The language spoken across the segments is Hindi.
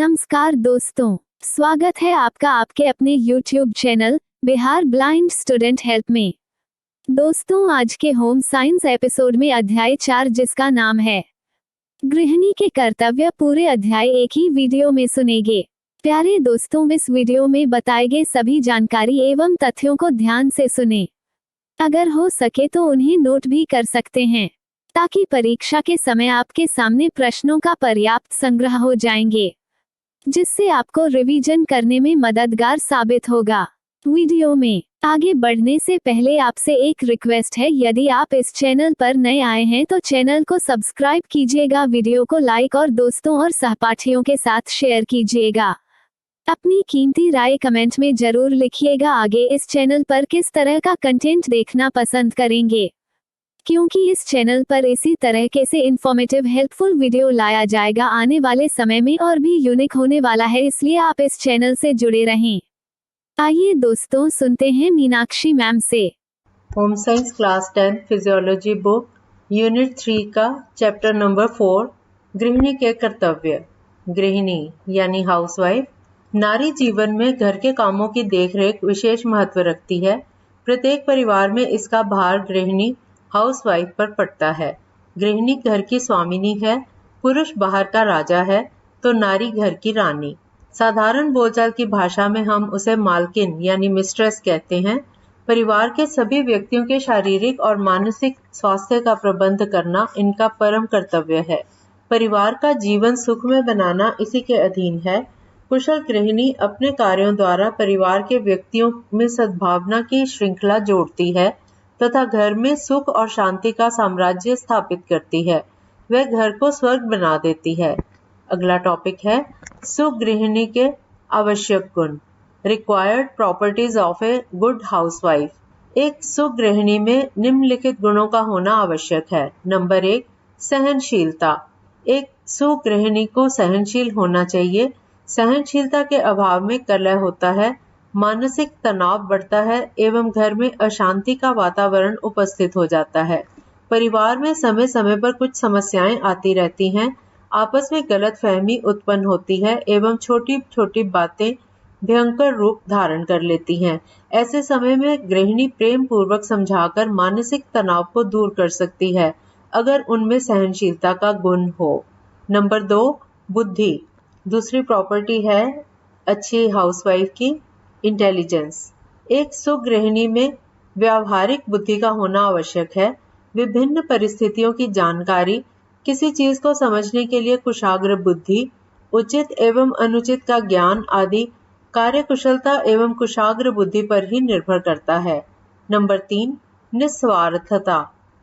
नमस्कार दोस्तों, स्वागत है आपका आपके अपने YouTube channel Bihar blind student help में। दोस्तों, आज के होम साइंस एपिसोड में अध्याय 4 जिसका नाम है गृहिणी के कर्तव्य, पूरे अध्याय एक ही वीडियो में सुनेंगे। प्यारे दोस्तों, इस वीडियो में बताए गए सभी जानकारी एवं तथ्यों को ध्यान से सुने। अगर हो सके तो उन्हें नोट भी कर सकते हैं ताकि परीक्षा के समय आपके सामने प्रश्नों का पर्याप्त संग्रह हो जाएंगे, जिससे आपको रिवीजन करने में मददगार साबित होगा। वीडियो में आगे बढ़ने से पहले आपसे एक रिक्वेस्ट है, यदि आप इस चैनल पर नए आए हैं तो चैनल को सब्सक्राइब कीजिएगा, वीडियो को लाइक और दोस्तों और सहपाठियों के साथ शेयर कीजिएगा। अपनी कीमती राय कमेंट में जरूर लिखिएगा। आगे इस चैनल पर किस तरह का कंटेंट देखना पसंद करेंगे, क्योंकि इस चैनल पर इसी तरह के से इन्फॉर्मेटिव हेल्पफुल वीडियो लाया जाएगा आने वाले समय में और भी यूनिक होने वाला है, इसलिए आप इस चैनल से जुड़े रहें। आइए दोस्तों, सुनते हैं मीनाक्षी मैम से। Home science class 10 physiology book unit 3 का चैप्टर नंबर 4 गृहिणी के कर्तव्य। गृहिणी यानी हाउसवाइफ नारी जीवन में घर के कामों की देखरेख विशेष महत्व रखती है। प्रत्येक परिवार में इसका भार गृहिणी हाउसवाइफ पर पड़ता है। गृहिणी घर की स्वामिनी है, पुरुष बाहर का राजा है तो नारी घर की रानी। साधारण बोलचाल की भाषा में हम उसे मालकिन यानी मिस्ट्रेस कहते हैं। परिवार के सभी व्यक्तियों के शारीरिक और मानसिक स्वास्थ्य का प्रबंध करना इनका परम कर्तव्य है। परिवार का जीवन सुखमय बनाना इसी के अधीन है। कुशल गृहिणी अपने कार्यों द्वारा परिवार के व्यक्तियों में सद्भावना की श्रृंखला जोड़ती है तथा घर में सुख और शांति का साम्राज्य स्थापित करती है। वह घर को स्वर्ग बना देती है। अगला टॉपिक है सुगृहिणी के आवश्यक गुण, required properties of a good housewife. एक सुगृहिणी में निम्नलिखित गुणों का होना आवश्यक है। नंबर 1, सहनशीलता। एक सुगृहिणी को सहनशील होना चाहिए। सहनशीलता के अभाव में कलह होता है, मानसिक तनाव बढ़ता है एवं घर में अशांति का वातावरण उपस्थित हो जाता है। परिवार में समय समय पर कुछ समस्याएं आती रहती हैं, आपस में गलतफहमी उत्पन्न होती है एवं छोटी छोटी बातें भयंकर रूप धारण कर लेती हैं। ऐसे समय में गृहिणी प्रेम पूर्वक समझाकर मानसिक तनाव को दूर कर सकती है, अगर उनमें सहनशीलता का गुण हो। नंबर 2, बुद्धि। दूसरी प्रॉपर्टी है अच्छी हाउसवाइफ की इंटेलिजेंस। एक सुगृहिणी में व्यावहारिक बुद्धि का होना आवश्यक है। विभिन्न परिस्थितियों की जानकारी, किसी चीज को समझने के लिए कुशाग्र बुद्धि, उचित एवं अनुचित का ज्ञान आदि कार्यकुशलता एवं कुशाग्र बुद्धि पर ही निर्भर करता है। नंबर 3, निस्वार्थता।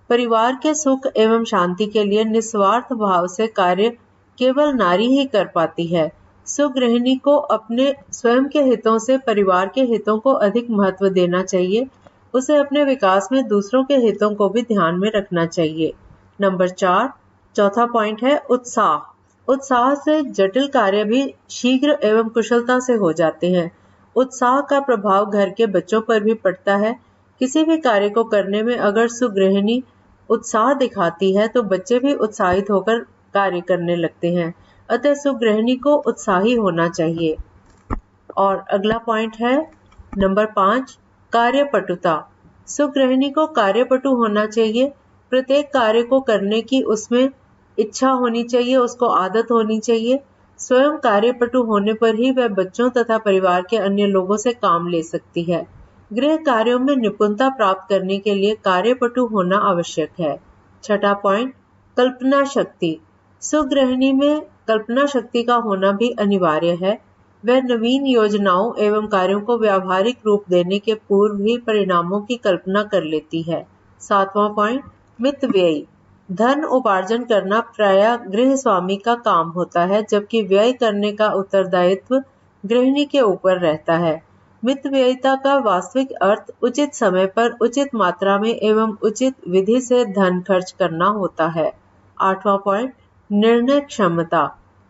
परिवार के सुख एवं शांति के लिए निस्वार्थ भाव से कार्य केवल नारी ही कर पाती है। सुगृहिणी को अपने स्वयं के हितों से परिवार के हितों को अधिक महत्व देना चाहिए। उसे अपने विकास में दूसरों के हितों को भी ध्यान में रखना चाहिए। नंबर 4, चौथा पॉइंट है उत्साह। उत्साह से जटिल कार्य भी शीघ्र एवं कुशलता से हो जाते हैं। उत्साह का प्रभाव घर के बच्चों पर भी पड़ता है। किसी भी कार्य को करने में अगर सुगृहिणी उत्साह दिखाती है तो बच्चे भी उत्साहित होकर कार्य करने लगते हैं। अतः सुगृहिणी को उत्साही होना चाहिए। और अगला पॉइंट है नंबर 5, कार्यपटुता। सुगृहिणी को कार्यपटु होना चाहिए। प्रत्येक कार्य को करने की उसमें इच्छा होनी चाहिए, उसको आदत होनी चाहिए। स्वयं कार्यपटु होने पर ही वह बच्चों तथा परिवार के अन्य लोगों से काम ले सकती है। गृह कार्यों में निपुणता प्राप्त करने के लिए कार्यपटु होना आवश्यक है। छठा पॉइंट, कल्पना शक्ति। सुगृहिणी में कल्पना शक्ति का होना भी अनिवार्य है। वह नवीन योजनाओं एवं कार्यों को व्यावहारिक रूप देने के पूर्व ही परिणामों की कल्पना कर लेती है। सातवां पॉइंट, मितव्ययी। धन उपार्जन करना प्रायः गृह स्वामी का काम होता है, जबकि व्यय करने का उत्तरदायित्व गृहिणी के ऊपर रहता है। मितव्ययिता का वास्तविक अर्थ उचित समय पर उचित मात्रा में एवं उचित विधि से धन खर्च करना होता है। आठवां पॉइंट, निर्णय क्षमता।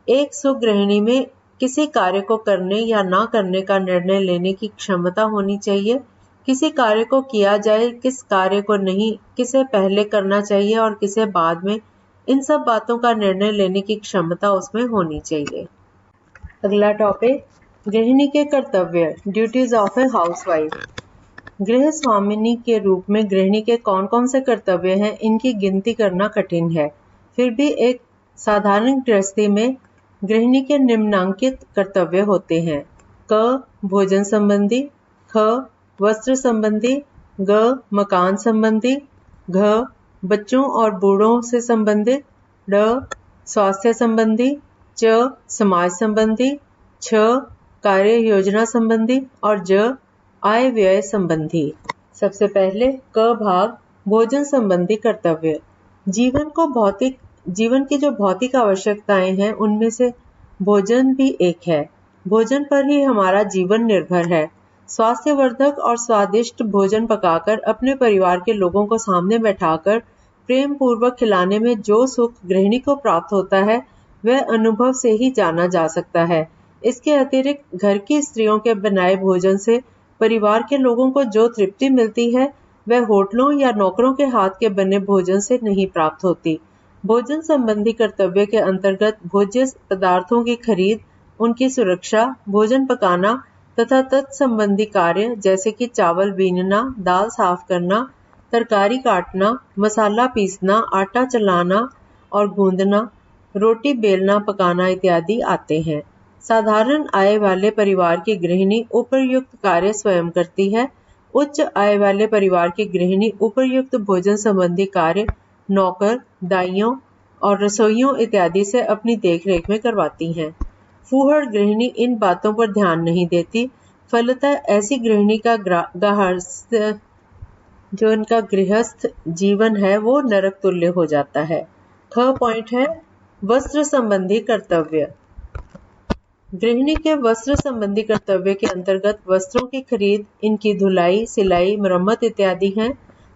एक सुगृहिणी में किसी कार्य को करने या ना करने का निर्णय लेने की क्षमता होनी चाहिए। किसी कार्य को किया जाए, किस कार्य को नहीं, किसे पहले करना चाहिए और किसे बाद में, इन सब बातों का निर्णय लेने की क्षमता उसमें होनी चाहिए। अगला टॉपिक, गृहिणी के कर्तव्य, ड्यूटीज ऑफ ए हाउसवाइफ। गृह स्वामिनी के रूप में गृहिणी के कौन कौन से कर्तव्य हैं, इनकी गिनती करना कठिन है। फिर भी एक साधारण गृहस्थी में गृहिणी के निम्नांकित कर्तव्य होते हैं। क, भोजन संबंधी, ख, वस्त्र संबंधी, ग, मकान संबंधी, घ, बच्चों और बूढ़ों से संबंधित, ड, स्वास्थ्य संबंधी, च, समाज संबंधी, छ, कार्य योजना संबंधी और ज, आय व्यय संबंधी। सबसे पहले क भाग, भोजन संबंधी कर्तव्य। जीवन की जो भौतिक आवश्यकताएं हैं उनमें से भोजन भी एक है। भोजन पर ही हमारा जीवन निर्भर है। स्वास्थ्यवर्धक और स्वादिष्ट भोजन पकाकर अपने परिवार के लोगों को सामने बैठाकर प्रेम पूर्वक खिलाने में जो सुख गृहिणी को प्राप्त होता है वह अनुभव से ही जाना जा सकता है। इसके अतिरिक्त घर की स्त्रियों के बनाए भोजन से परिवार के लोगों को जो तृप्ति मिलती है वह होटलों या नौकरों के हाथ के बने भोजन से नहीं प्राप्त होती। भोजन संबंधी कर्तव्य के अंतर्गत भोज्य पदार्थों की खरीद, उनकी सुरक्षा, भोजन पकाना तथा तत्संबंधी कार्य जैसे कि चावल बीनना, दाल साफ करना, तरकारी काटना, मसाला पीसना, आटा चलाना और गूंदना, रोटी बेलना पकाना इत्यादि आते हैं। साधारण आय वाले परिवार की गृहिणी उपर्युक्त कार्य स्वयं करती है। उच्च आय वाले परिवार की गृहिणी उपर्युक्त भोजन संबंधी कार्य नौकर, दाइयों और रसोइयों इत्यादि से अपनी देखरेख में करवाती हैं। फूहड़ गृहिणी इन बातों पर ध्यान नहीं देती। फलतः ऐसी गृहिणी का जो इनका गृहस्थ जीवन है वो नरक तुल्य हो जाता है। ख पॉइंट है वस्त्र संबंधी कर्तव्य। गृहिणी के वस्त्र संबंधी कर्तव्य के अंतर्गत वस्त्रों की खरीद, इनकी धुलाई, सिलाई, मरम्मत इत्यादि हैं।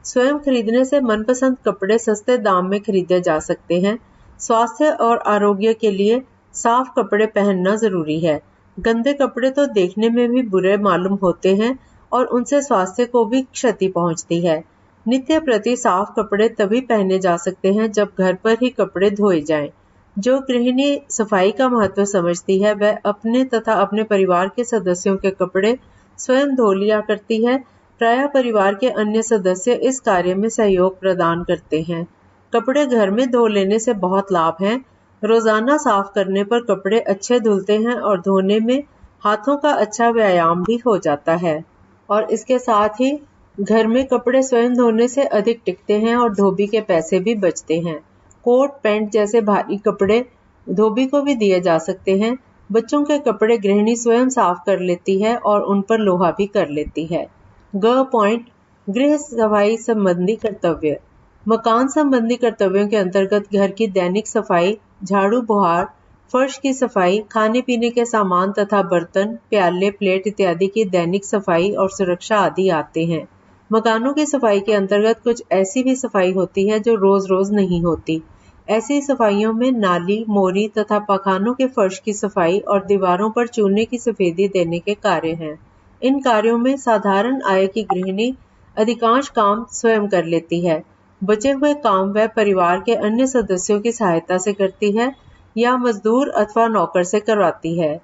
स्वयं खरीदने से मनपसंद कपड़े सस्ते दाम में खरीदे जा सकते हैं। स्वास्थ्य और आरोग्य के लिए साफ कपड़े पहनना जरूरी है। गंदे कपड़े तो देखने में भी बुरे मालूम होते हैं और उनसे स्वास्थ्य को भी क्षति पहुंचती है। नित्य प्रति साफ कपड़े तभी पहने जा सकते हैं जब घर पर ही कपड़े धोए जाएं। जो गृहिणी सफाई का महत्व समझती है वह अपने तथा अपने परिवार के सदस्यों के कपड़े स्वयं धो लिया करती है। प्रायः परिवार के अन्य सदस्य इस कार्य में सहयोग प्रदान करते हैं। कपड़े घर में धो लेने से बहुत लाभ हैं। रोजाना साफ करने पर कपड़े अच्छे धुलते हैं और धोने में हाथों का अच्छा व्यायाम भी हो जाता है। और इसके साथ ही घर में कपड़े स्वयं धोने से अधिक टिकते हैं और धोबी के पैसे भी बचते हैं। कोट पैंट जैसे भारी कपड़े धोबी को भी दिए जा सकते हैं। बच्चों के कपड़े गृहिणी स्वयं साफ कर लेती है और उन पर लोहा भी कर लेती है। ग पॉइंट गृह सफाई संबंधी कर्तव्य। मकान संबंधी कर्तव्यों के अंतर्गत घर की दैनिक सफाई, झाड़ू बुहार, फर्श की सफाई, खाने पीने के सामान तथा बर्तन, प्याले, प्लेट इत्यादि की दैनिक सफाई और सुरक्षा आदि आते हैं। मकानों की सफाई के अंतर्गत कुछ ऐसी भी सफाई होती है जो रोज रोज नहीं होती। ऐसी सफाइयों में नाली, मोरी तथा पखानों के फर्श की सफाई और दीवारों पर चूने की सफेदी देने के कार्य हैं। इन कार्यों में साधारण आय की गृहिणी अधिकांश काम स्वयं कर लेती है। बचे हुए काम वह परिवार के अन्य सदस्यों की सहायता से करती है या मजदूर अथवा नौकर से करवाती है।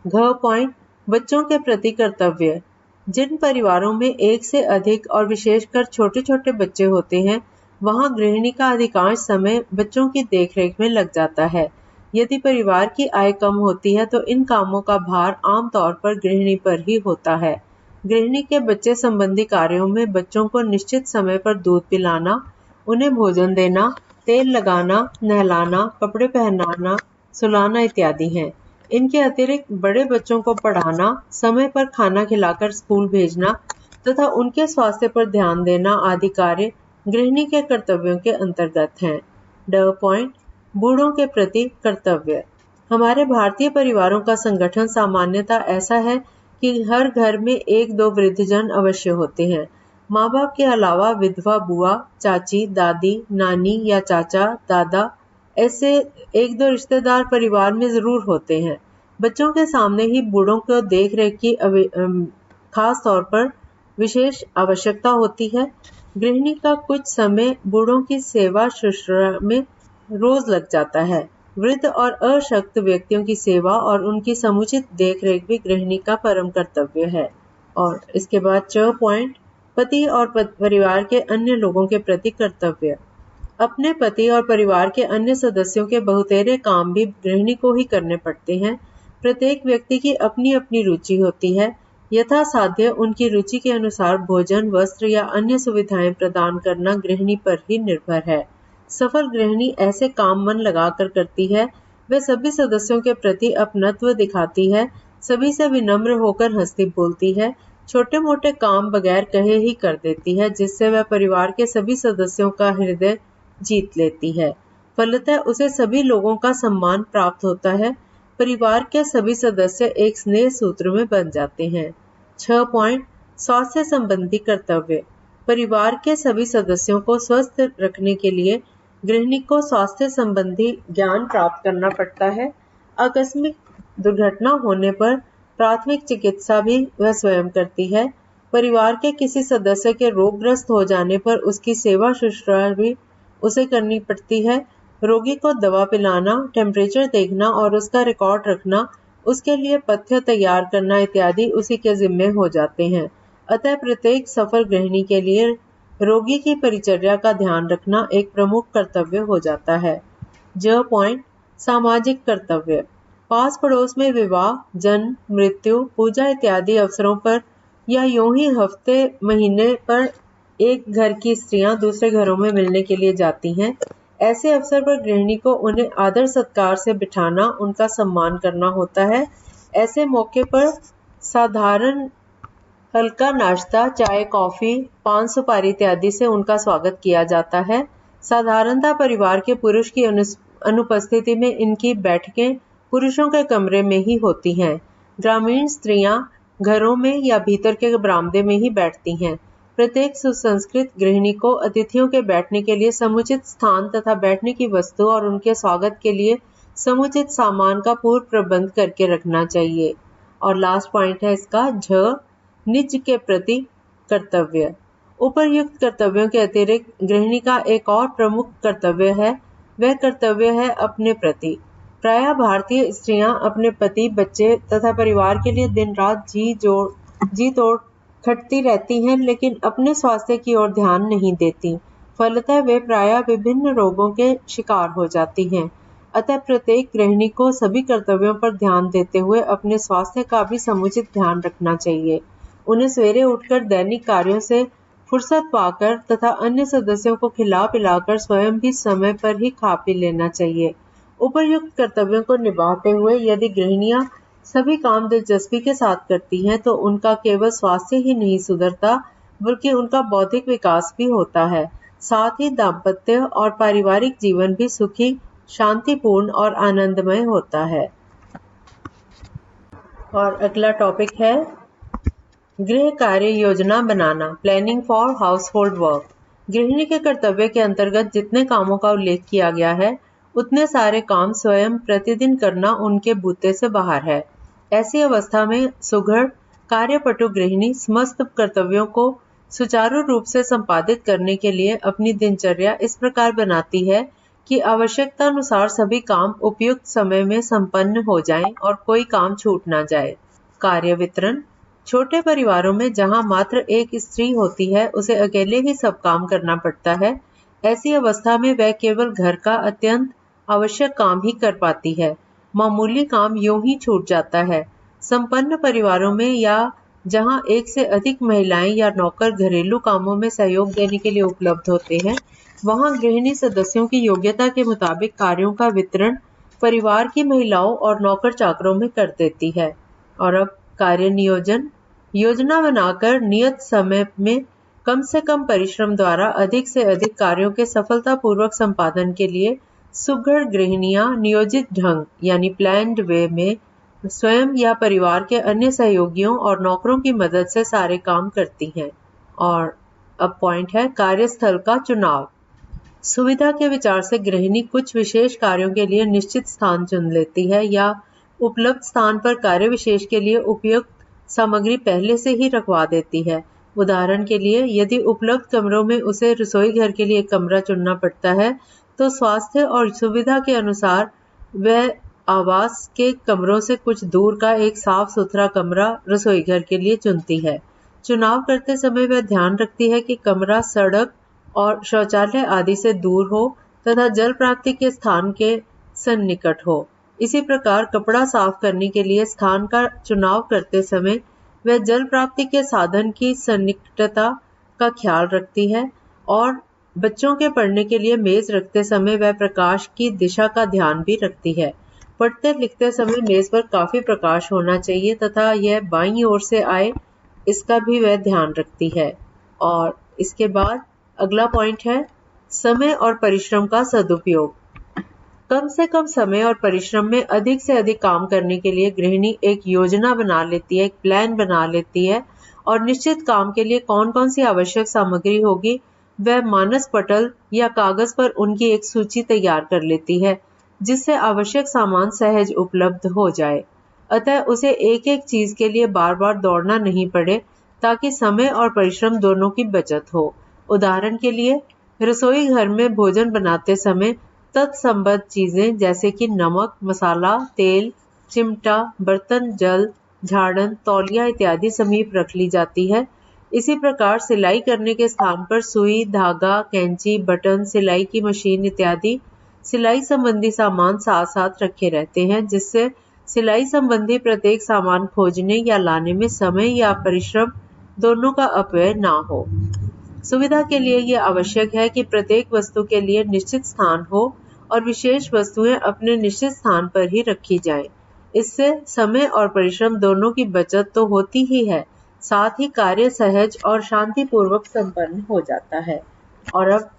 घ पॉइंट बच्चों के प्रति कर्तव्य। जिन परिवारों में एक से अधिक और विशेषकर छोटे छोटे बच्चे होते हैं वहां गृहिणी का अधिकांश समय बच्चों की देखरेख में लग जाता है। यदि परिवार की आय कम होती है तो इन कामों का भार आमतौर पर गृहिणी पर ही होता है। गृहिणी के बच्चे संबंधी कार्यों में बच्चों को निश्चित समय पर दूध पिलाना, उन्हें भोजन देना, तेल लगाना, नहलाना, कपड़े पहनाना, सुलाना इत्यादि हैं। इनके अतिरिक्त बड़े बच्चों को पढ़ाना, समय पर खाना खिलाकर स्कूल भेजना तथा उनके स्वास्थ्य पर ध्यान देना आदि कार्य गृहिणी के कर्तव्यों के अंतर्गत हैं। ड पॉइंट बूढ़ों के प्रति कर्तव्य। हमारे भारतीय परिवारों का संगठन सामान्यतः ऐसा है कि हर घर में एक दो वृद्धजन अवश्य होते हैं। माँ बाप के अलावा विधवा बुआ, चाची, दादी, नानी या चाचा, दादा ऐसे एक दो रिश्तेदार परिवार में जरूर होते हैं। बच्चों के सामने ही बूढ़ों को देख रेख की खास तौर पर विशेष आवश्यकता होती है। गृहिणी का कुछ समय बूढ़ों की सेवा शुश्रूषा में रोज लग जाता है। वृद्ध और अशक्त व्यक्तियों की सेवा और उनकी समुचित देखरेख भी गृहिणी का परम कर्तव्य है। और इसके बाद 6 पॉइंट, पति और परिवार के अन्य लोगों के प्रति कर्तव्य। अपने पति और परिवार के अन्य सदस्यों के बहुतेरे काम भी गृहिणी को ही करने पड़ते हैं। प्रत्येक व्यक्ति की अपनी अपनी रुचि होती है। यथासाध्य उनकी रुचि के अनुसार भोजन, वस्त्र या अन्य सुविधाएं प्रदान करना गृहिणी पर ही निर्भर है। सफल गृहिणी ऐसे काम मन लगाकर करती है। वह सभी सदस्यों के प्रति अपनत्व दिखाती है, सभी से विनम्र होकर हंसती बोलती है, छोटे मोटे काम बगैर कहे ही कर देती है, जिससे वह परिवार के सभी सदस्यों का हृदय जीत लेती है। फलतः उसे सभी लोगों का सम्मान प्राप्त होता है। परिवार के सभी सदस्य एक स्नेह सूत्र में बन जाते हैं। 6 पॉइंट, स्वास्थ्य संबंधी कर्तव्य। परिवार के सभी सदस्यों को स्वस्थ रखने के लिए गृहिणी को स्वास्थ्य संबंधी ज्ञान प्राप्त करना पड़ता है। आकस्मिक दुर्घटना होने पर प्राथमिक चिकित्सा भी वह स्वयं करती है। परिवार के किसी सदस्य के रोगग्रस्त हो जाने पर उसकी सेवा शुश्रूषा भी उसे करनी पड़ती है। रोगी को दवा पिलाना, टेम्परेचर देखना और उसका रिकॉर्ड रखना, उसके लिए पथ्य तैयार करना इत्यादि उसी के जिम्मे हो जाते हैं। अतः प्रत्येक सफल गृहिणी के लिए रोगी की परिचर्या का ध्यान रखना एक प्रमुख कर्तव्य हो जाता है। ज पॉइंट, सामाजिक कर्तव्य। पास पड़ोस में विवाह, जन्म, मृत्यु, पूजा इत्यादि अवसरों पर या यूं ही हफ्ते महीने पर एक घर की स्त्रियां दूसरे घरों में मिलने के लिए जाती हैं। ऐसे अवसर पर गृहिणी को उन्हें आदर सत्कार से बिठाना, उनका सम्मान करना होता है। ऐसे मौके पर साधारण हल्का नाश्ता, चाय, कॉफी, पान सुपारी इत्यादि से उनका स्वागत किया जाता है। साधारणतः परिवार के पुरुष की अनुपस्थिति में इनकी बैठकें पुरुषों के कमरे में ही होती हैं। ग्रामीण स्त्रियां घरों में या भीतर के बरामदे में ही बैठती हैं। प्रत्येक सुसंस्कृत गृहिणी को अतिथियों के बैठने के लिए समुचित स्थान तथा बैठने की वस्तु और उनके स्वागत के लिए समुचित सामान का पूर्व प्रबंध करके रखना चाहिए। और लास्ट पॉइंट है इसका झ, निज के प्रति कर्तव्य। उपर्युक्त कर्तव्यों के अतिरिक्त गृहिणी का एक और प्रमुख कर्तव्य है, वह कर्तव्य है अपने प्रति। प्रायः भारतीय स्त्रियां अपने पति, बच्चे तथा परिवार के लिए दिन रात जी तोड़ खटती रहती हैं, लेकिन अपने स्वास्थ्य की ओर ध्यान नहीं देती। फलतः वे प्रायः विभिन्न रोगों के शिकार हो जाती हैं। अतः प्रत्येक गृहिणी को सभी कर्तव्यों पर ध्यान देते हुए अपने स्वास्थ्य का भी समुचित ध्यान रखना चाहिए। उन्हें सवेरे उठकर दैनिक कार्यों से फुर्सत पाकर तथा अन्य सदस्यों को खिला पिलाकर स्वयं भी समय पर ही खा पी लेना चाहिए। उपर्युक्त कर्तव्यों को निभाते हुए यदि गृहिणियां सभी काम दिलचस्पी के साथ करती हैं तो उनका केवल स्वास्थ्य ही नहीं सुधरता, बल्कि उनका बौद्धिक विकास भी होता है। साथ ही दाम्पत्य और पारिवारिक जीवन भी सुखी, शांतिपूर्ण और आनंदमय होता है। और अगला टॉपिक है गृह कार्य योजना बनाना, planning for household work. गृहिणी के कर्तव्य के अंतर्गत जितने कामों का उल्लेख किया गया है, उतने सारे काम स्वयं प्रतिदिन करना उनके बूते से बाहर है। ऐसी अवस्था में सुघड़ कार्यपटु गृहिणी समस्त कर्तव्यों को सुचारू रूप से संपादित करने के लिए अपनी दिनचर्या इस प्रकार बनाती है कि आवश्यकता अनुसार सभी काम उपयुक्त समय में संपन्न हो जाएं और कोई काम छूट ना जाए। कार्य वितरण। छोटे परिवारों में जहां मात्र एक स्त्री होती है, उसे अकेले ही सब काम करना पड़ता है। ऐसी अवस्था में वह केवल घर का अत्यंत आवश्यक काम ही कर पाती है। मामूली काम यूं ही छूट जाता है। संपन्न परिवारों में या जहां एक से अधिक महिलाएं या नौकर घरेलू कामों में सहयोग देने के लिए उपलब्ध होते हैं, वहां गृहिणी सदस्यों की योग्यता के मुताबिक कार्यों का वितरण परिवार की महिलाओं और नौकर चाकरों में कर देती है। और अब कार्य नियोजन। योजना बनाकर नियत समय में कम से कम परिश्रम द्वारा अधिक से अधिक कार्यों के सफलतापूर्वक संपादन के लिए सुघड़ गृहिणियां नियोजित ढंग यानी प्लान्ड वे में स्वयं या परिवार के अन्य सहयोगियों और नौकरों की मदद से सारे काम करती हैं। और अब पॉइंट है कार्यस्थल का चुनाव। सुविधा के विचार से गृहिणी कुछ विशेष कार्यों के लिए निश्चित स्थान चुन लेती है या उपलब्ध स्थान पर कार्य विशेष के लिए उपयुक्त सामग्री पहले से ही रखवा देती है। उदाहरण के लिए यदि उपलब्ध कमरों में उसे रसोई घर के लिए एक कमरा चुनना पड़ता है, तो स्वास्थ्य और सुविधा के अनुसार वह आवास के कमरों से कुछ दूर का एक साफ सुथरा कमरा रसोई घर के लिए चुनती है। चुनाव करते समय वह ध्यान रखती है कि कमरा सड़क और शौचालय आदि से दूर हो तथा जल प्राप्ति के स्थान के सन्निकट हो। इसी प्रकार कपड़ा साफ करने के लिए स्थान का चुनाव करते समय वह जल प्राप्ति के साधन की सन्निकटता का ख्याल रखती है और बच्चों के पढ़ने के लिए मेज रखते समय वह प्रकाश की दिशा का ध्यान भी रखती है। पढ़ते लिखते समय मेज पर काफी प्रकाश होना चाहिए तथा यह बाईं ओर से आए, इसका भी वह ध्यान रखती है। और इसके बाद अगला पॉइंट है समय और परिश्रम का सदुपयोग। कम से कम समय और परिश्रम में अधिक से अधिक काम करने के लिए गृहिणी एक योजना बना लेती है, एक प्लान बना लेती है और निश्चित काम के लिए कौन कौन सी आवश्यक सामग्री होगी वह मानस पटल या कागज पर उनकी एक सूची तैयार कर लेती है, जिससे आवश्यक सामान सहज उपलब्ध हो जाए। अतः उसे एक एक चीज के लिए बार बार दौड़ना नहीं पड़े ताकि समय और परिश्रम दोनों की बचत हो। उदाहरण के लिए रसोई घर में भोजन बनाते समय तत्संबद्ध चीजें जैसे कि नमक, मसाला, तेल, चिमटा, बर्तन, जल, झाड़न, तौलिया इत्यादि समीप रख ली जाती है। इसी प्रकार सिलाई करने के स्थान पर सुई, धागा, कैंची, बटन, सिलाई की मशीन इत्यादि सिलाई संबंधी सामान साथ साथ रखे रहते हैं, जिससे सिलाई संबंधी प्रत्येक सामान खोजने या लाने में समय या परिश्रम दोनों का अपव्यय ना हो। सुविधा के लिए यह आवश्यक है कि प्रत्येक वस्तु के लिए निश्चित स्थान हो और विशेष वस्तुएं अपने निश्चित स्थान पर ही रखी जाएं। इससे समय और परिश्रम दोनों की बचत तो होती ही है, साथ ही कार्य सहज और शांतिपूर्वक संपन्न हो जाता है। और अब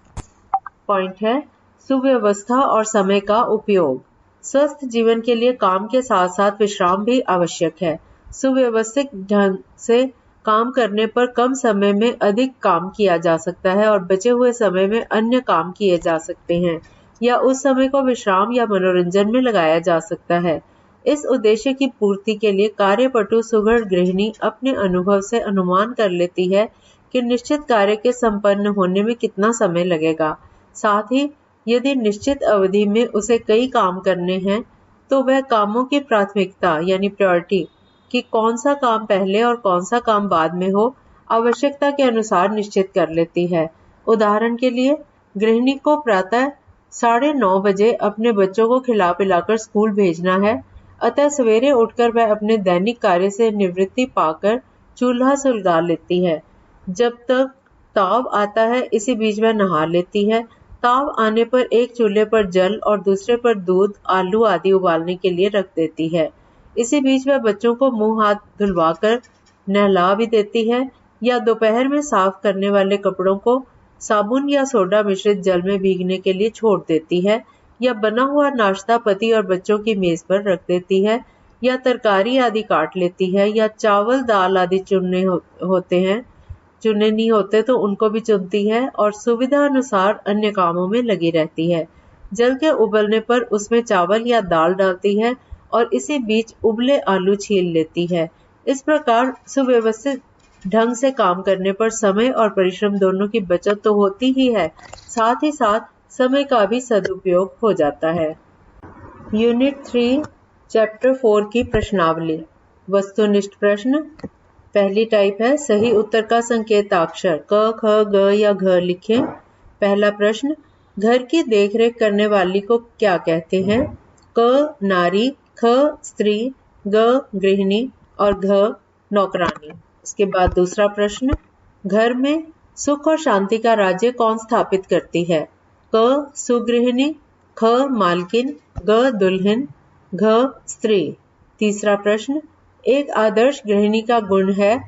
पॉइंट है सुव्यवस्था और समय का उपयोग। स्वस्थ जीवन के लिए काम के साथ साथ विश्राम भी आवश्यक है। सुव्यवस्थित ढंग से काम करने पर कम समय में अधिक काम किया जा सकता है और बचे हुए समय में अन्य काम किए जा सकते हैं या उस समय को विश्राम या मनोरंजन में लगाया जा सकता है। इस उद्देश्य की पूर्ति के लिए कार्यपटु सुघड़ गृहिणी अपने अनुभव से अनुमान कर लेती है कि निश्चित कार्य के संपन्न होने में कितना समय लगेगा। साथ ही यदि निश्चित अवधि में उसे कई काम करने हैं तो वह कामों की प्राथमिकता यानी प्रायोरिटी कि कौन सा काम पहले और कौन सा काम बाद में हो आवश्यकता के अनुसार निश्चित कर लेती है। उदाहरण के लिए गृहिणी को प्रातः 9:30 बजे अपने बच्चों को खिला पिलाकर स्कूल भेजना है, अतः सवेरे उठकर वह अपने दैनिक कार्य से निवृत्ति पाकर चूल्हा सुलगा लेती है। जब तक ताव आता है इसी बीच वह नहा लेती है। ताव आने पर एक चूल्हे पर जल और दूसरे पर दूध, आलू आदि उबालने के लिए रख देती है। इसी बीच वह बच्चों को मुंह हाथ धुलवाकर नहला भी देती है या दोपहर में साफ करने वाले कपड़ों को साबुन या सोडा मिश्रित जल में भीगने के लिए छोड़ देती है या बना हुआ नाश्ता पति और बच्चों की मेज पर रख देती है या तरकारी आदि काट लेती है या चावल दाल आदि चुनने नहीं होते तो उनको भी चुनती है और सुविधा अनुसार अन्य कामों में लगी रहती है। जल के उबलने पर उसमें चावल या दाल डालती है और इसी बीच उबले आलू छील लेती है। इस प्रकार सुव्यवस्थित ढंग से काम करने पर समय और परिश्रम दोनों की बचत तो होती ही है, साथ ही साथ समय का भी सदुपयोग हो जाता है। यूनिट 3 चैप्टर 4 की प्रश्नावली। वस्तुनिष्ठ प्रश्न। पहली टाइप है सही उत्तर का संकेताक्षर क, ख, ग या घ लिखें। पहला प्रश्न, घर की देखरेख करने वाली को क्या कहते हैं? क नारी, ख स्त्री, ग गृहिणी और घ नौकरानी। उसके बाद दूसरा प्रश्न, घर में सुख और शांति का राज्य कौन स्थापित करती है? क सुगृहिणी, ख मालकिन, ग दुल्हन, घ स्त्री। तीसरा प्रश्न, एक आदर्श गृहिणी का गुण है?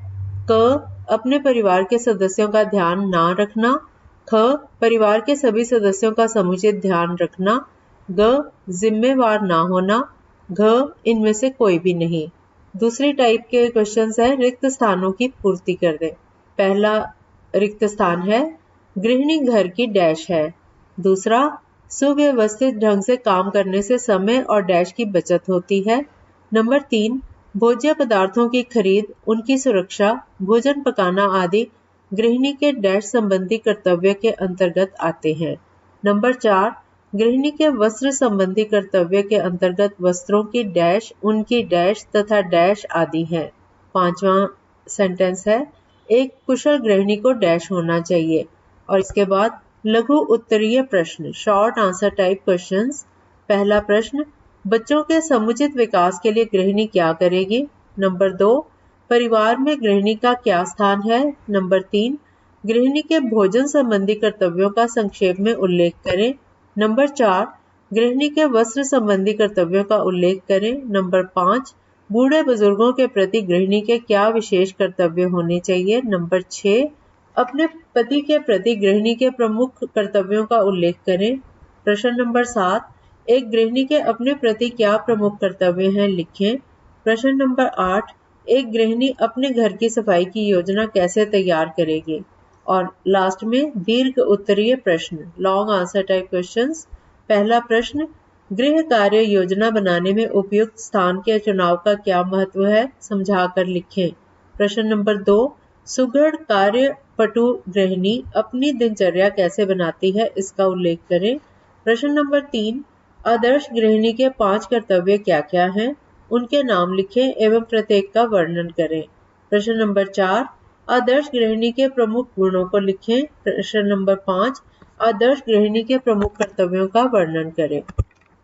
क अपने परिवार के सदस्यों का ध्यान ना रखना, ख परिवार के सभी सदस्यों का समुचित ध्यान रखना, ग जिम्मेवार ना होना, घ इनमें से कोई भी नहीं। दूसरी टाइप के क्वेश्चंस है रिक्त स्थानों की पूर्ति कर दे। पहला रिक्त स्थान है गृहिणी घर की डैश है। दूसरा, सुव्यवस्थित ढंग से काम करने से समय और डैश की बचत होती है। नंबर 3, भोज्य पदार्थों की खरीद, उनकी सुरक्षा, भोजन पकाना आदि गृहिणी के डैश संबंधी कर्तव्य के अंतर्गत आते हैं। नंबर 4, गृहिणी के वस्त्र संबंधी कर्तव्य के अंतर्गत वस्त्रों की डैश, उनकी डैश तथा डैश आदि है। 5वां सेंटेंस है, एक कुशल गृहिणी को डैश होना चाहिए। और इसके बाद लघु उत्तरीय प्रश्न, शॉर्ट आंसर टाइप क्वेश्चंस। पहला प्रश्न, बच्चों के समुचित विकास के लिए गृहिणी क्या करेगी? नंबर 2, परिवार में गृहिणी का क्या स्थान है? नंबर 3, गृहिणी के भोजन संबंधी कर्तव्यों का संक्षेप में उल्लेख करें। नंबर 4, गृहिणी के वस्त्र संबंधी कर्तव्यों का उल्लेख करें। नंबर 5, बूढ़े बुजुर्गों के प्रति गृहिणी के क्या विशेष कर्तव्य होने चाहिए? नंबर 6, अपने पति के प्रति गृहिणी के प्रमुख कर्तव्यों का उल्लेख करें। प्रश्न नंबर 7, एक गृहिणी के अपने प्रति क्या प्रमुख कर्तव्य हैं, लिखें। प्रश्न नंबर 8, एक गृहिणी अपने घर की सफाई की योजना कैसे तैयार करेगी? और लास्ट में दीर्घ उत्तरीय प्रश्न, लॉन्ग आंसर टाइप क्वेश्चंस। पहला प्रश्न, गृह कार्य योजना बनाने में उपयुक्त स्थान के चुनाव का क्या महत्व है, समझाकर लिखें। प्रश्न नंबर 2, सुघड़ कार्य पटु गृहिणी अपनी दिनचर्या कैसे बनाती है, इसका उल्लेख करें। प्रश्न नंबर 3, आदर्श गृहिणी के 5 कर्तव्य क्या क्या हैं, उनके नाम लिखें एवं प्रत्येक का वर्णन करें। प्रश्न नंबर 4, आदर्श गृहिणी के प्रमुख गुणों को लिखें। प्रश्न नंबर 5, आदर्श गृहिणी के प्रमुख कर्तव्यों का वर्णन करें।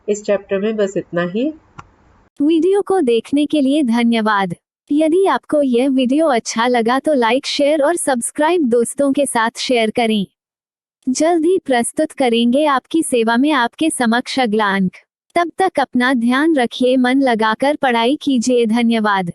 इस चैप्टर में बस इतना ही। वीडियो को देखने के लिए धन्यवाद। यदि आपको यह वीडियो अच्छा लगा तो लाइक, शेयर और सब्सक्राइब दोस्तों के साथ शेयर करें। जल्द ही प्रस्तुत करेंगे आपकी सेवा में आपके समक्ष अगला अंक। तब तक अपना ध्यान रखिए, मन लगाकर पढ़ाई कीजिए। धन्यवाद।